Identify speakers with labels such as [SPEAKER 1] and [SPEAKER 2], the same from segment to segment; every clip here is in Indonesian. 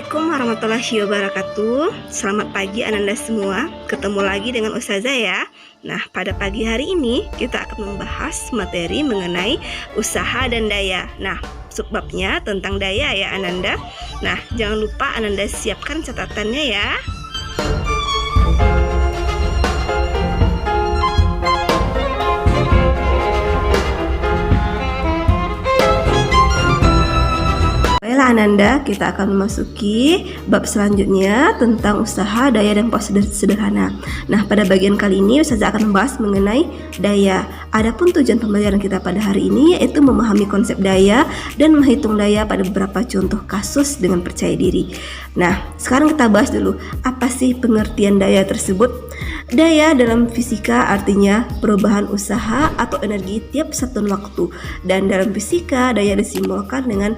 [SPEAKER 1] Assalamualaikum warahmatullahi wabarakatuh. Selamat pagi Ananda semua. Ketemu lagi dengan Ustazah ya. Nah, pada pagi hari ini kita akan membahas materi mengenai usaha dan daya. Nah, subbabnya tentang daya ya Ananda. Nah, jangan lupa Ananda siapkan catatannya ya. Baiklah Ananda, kita akan memasuki bab selanjutnya tentang usaha, daya, dan pos sederhana. Nah, pada bagian kali ini Ustazah akan membahas mengenai daya. Adapun tujuan pembelajaran kita pada hari ini yaitu memahami konsep daya dan menghitung daya pada beberapa contoh kasus dengan percaya diri. Nah, sekarang kita bahas dulu, apa sih pengertian daya tersebut? Daya dalam fisika artinya perubahan usaha atau energi tiap satuan waktu. Dan dalam fisika, daya disimbolkan dengan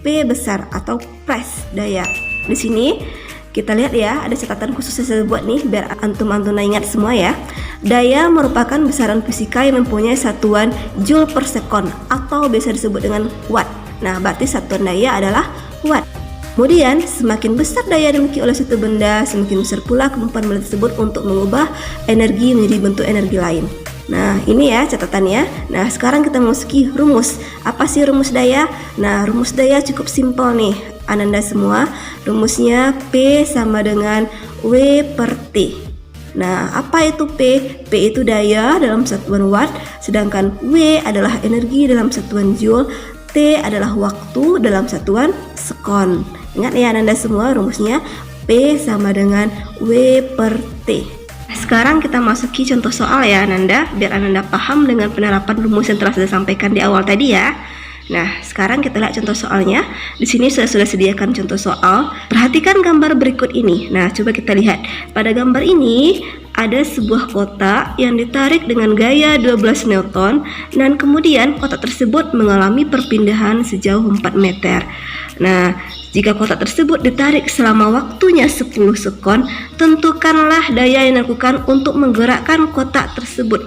[SPEAKER 1] P besar atau press daya. Di sini kita lihat ya, ada catatan khusus saya buat nih biar antum ingat semua ya. Daya merupakan besaran fisika yang mempunyai satuan joule per second atau biasa disebut dengan watt. Nah, berarti satuan daya adalah watt. Kemudian, semakin besar daya dimiliki oleh suatu benda, semakin besar pula kemampuan benda tersebut untuk mengubah energi menjadi bentuk energi lain. Nah, ini ya catatannya. Nah, sekarang kita memasuki rumus. Apa sih rumus daya? Nah, rumus daya cukup simpel nih Ananda semua. Rumusnya P sama dengan W per T. Nah, apa itu P? P itu daya dalam satuan watt, sedangkan W adalah energi dalam satuan joule, T adalah waktu dalam satuan sekon. Ingat ya Ananda semua, rumusnya P sama dengan W per T. Sekarang kita masuki contoh soal ya Ananda, biar Ananda paham dengan penerapan rumus yang telah saya sampaikan di awal tadi ya. Nah, sekarang kita lihat contoh soalnya. Di sini sudah sediakan contoh soal. Perhatikan gambar berikut ini. Nah, coba kita lihat. Pada gambar ini ada sebuah kotak yang ditarik dengan gaya 12 Newton dan kemudian kotak tersebut mengalami perpindahan sejauh 4 meter. Nah, jika kotak tersebut ditarik selama waktunya 10 sekon, tentukanlah daya yang dilakukan untuk menggerakkan kotak tersebut.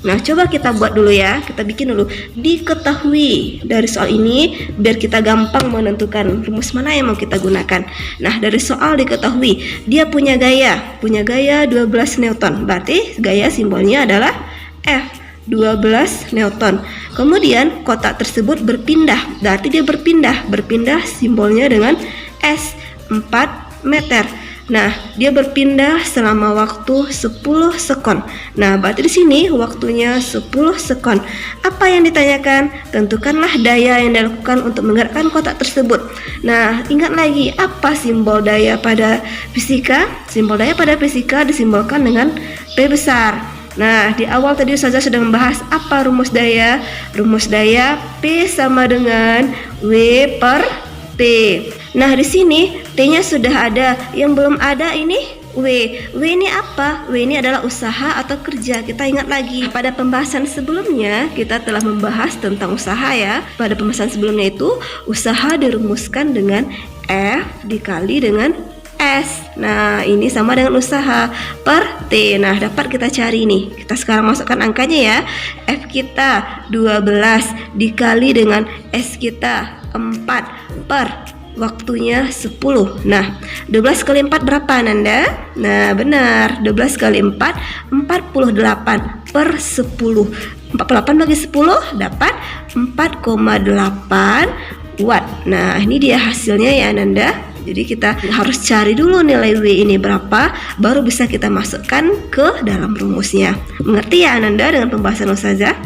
[SPEAKER 1] Nah, coba kita buat dulu ya, kita bikin dulu. Diketahui dari soal ini biar kita gampang menentukan rumus mana yang mau kita gunakan. Nah, dari soal diketahui dia punya gaya 12 Newton. Berarti gaya simbolnya adalah F 12 Newton. Kemudian kotak tersebut berpindah, berarti dia berpindah simbolnya dengan S 4 meter. Nah, dia berpindah selama waktu 10 sekon. Nah, berarti di sini waktunya 10 sekon. Apa yang ditanyakan? Tentukanlah daya yang dilakukan untuk menggerakkan kotak tersebut. Nah, ingat lagi apa simbol daya pada fisika? Simbol daya pada fisika disimbolkan dengan P besar. Nah, di awal tadi Ustazah sudah membahas apa rumus daya. Rumus daya P sama dengan W per T. Nah, di sini T-nya sudah ada, yang belum ada ini W. W ini apa? W ini adalah usaha atau kerja. Kita ingat lagi, pada pembahasan sebelumnya kita telah membahas tentang usaha ya. Pada pembahasan sebelumnya itu usaha dirumuskan dengan F dikali dengan S. Nah, ini sama dengan usaha per T. Nah, dapat kita cari nih. Kita sekarang masukkan angkanya ya. F kita 12 dikali dengan S kita 4 per waktunya 10. Nah, 12 kali 4 berapa Nanda? Nah, benar, 12 kali 4 48 per 10. 48 bagi 10 dapat 4,8 watt. Nah, ini dia hasilnya ya Nanda. Jadi kita harus cari dulu nilai W ini berapa, baru bisa kita masukkan ke dalam rumusnya. Mengerti ya Ananda dengan pembahasan Ustazah?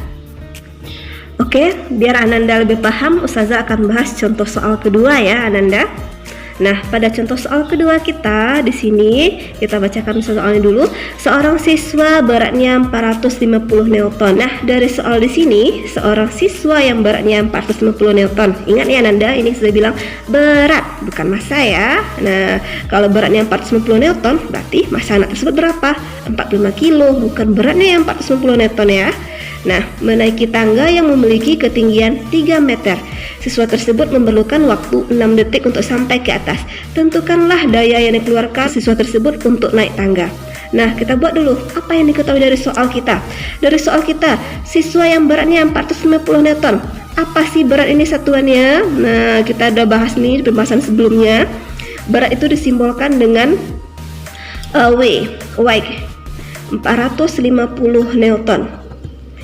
[SPEAKER 1] Oke, biar Ananda lebih paham, Ustazah akan bahas contoh soal kedua ya Ananda. Nah, pada contoh soal kedua kita di sini kita bacakan soalnya dulu. Seorang siswa beratnya 450 Newton. Nah, dari soal di sini, seorang siswa yang beratnya 450 Newton. Ingat ya Nanda, ini sudah bilang berat, bukan massa ya. Nah, kalau beratnya 450 Newton, berarti massa anak tersebut berapa? 45 kilo, bukan beratnya yang 450 Newton ya. Nah, menaiki tangga yang memiliki ketinggian 3 meter. Siswa tersebut memerlukan waktu 6 detik untuk sampai ke atas. Tentukanlah daya yang dikeluarkan siswa tersebut untuk naik tangga. Nah, kita buat dulu apa yang diketahui dari soal kita. Dari soal kita, siswa yang beratnya 450 Newton. Apa sih berat ini satuannya? Nah, kita udah bahas nih di pembahasan sebelumnya. Berat itu disimbolkan dengan W, 450 Newton.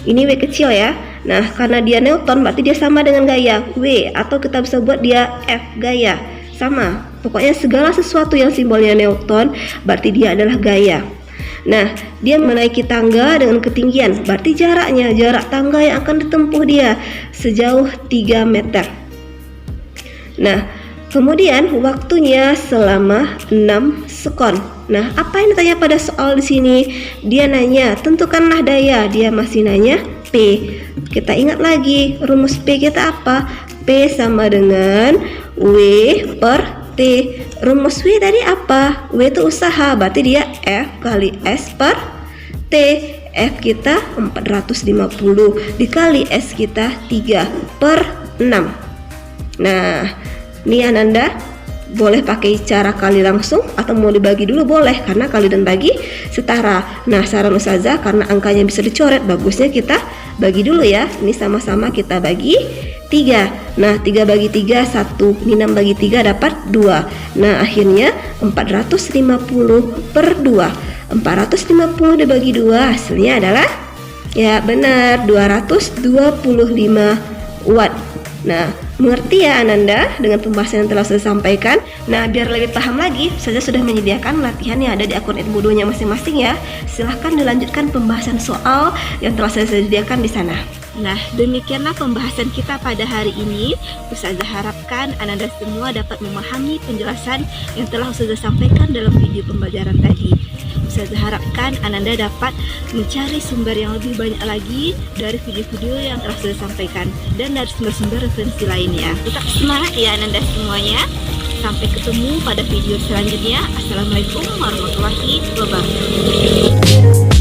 [SPEAKER 1] Ini W kecil ya. Nah, karena dia Newton berarti dia sama dengan gaya W, atau kita bisa buat dia F, gaya. Sama. Pokoknya segala sesuatu yang simbolnya Newton berarti dia adalah gaya. Nah, dia menaiki tangga dengan ketinggian, berarti jarak tangga yang akan ditempuh dia sejauh 3 meter. Nah, kemudian waktunya selama 6 sekon. Nah, apa yang ditanya pada soal di sini? Dia nanya, tentukanlah daya. Dia masih nanya P. Kita ingat lagi, rumus P kita apa? P sama dengan W per T. Rumus W tadi apa? W itu usaha, berarti dia F kali S per T. F kita 450 dikali S kita 3 per 6. Nah, ini Ananda boleh pakai cara kali langsung atau mau dibagi dulu boleh, karena kali dan bagi setara. Nah, saran Ustazah karena angkanya bisa dicoret, bagusnya kita bagi dulu ya. Ini sama-sama kita bagi 3. Nah, 3 bagi 3 1. Ini 6 bagi 3 dapat 2. Nah, akhirnya 450 per 2. 450 dibagi 2 hasilnya adalah, ya benar, 225 watt. Nah, mengerti ya Ananda dengan pembahasan yang telah saya sampaikan? Nah, biar lebih paham lagi, saya sudah menyediakan latihan yang ada di akun Edmodo-nya masing-masing ya. Silahkan dilanjutkan pembahasan soal yang telah saya sediakan di sana. Nah, demikianlah pembahasan kita pada hari ini. Ustazah harapkan Ananda semua dapat memahami penjelasan yang telah Ustazah sampaikan dalam video pembelajaran tadi. Ustazah harapkan Ananda dapat mencari sumber yang lebih banyak lagi dari video-video yang telah saya sampaikan dan dari sumber-sumber referensi lainnya. Tetap semangat ya Ananda semuanya. Sampai ketemu pada video selanjutnya. Assalamualaikum warahmatullahi wabarakatuh.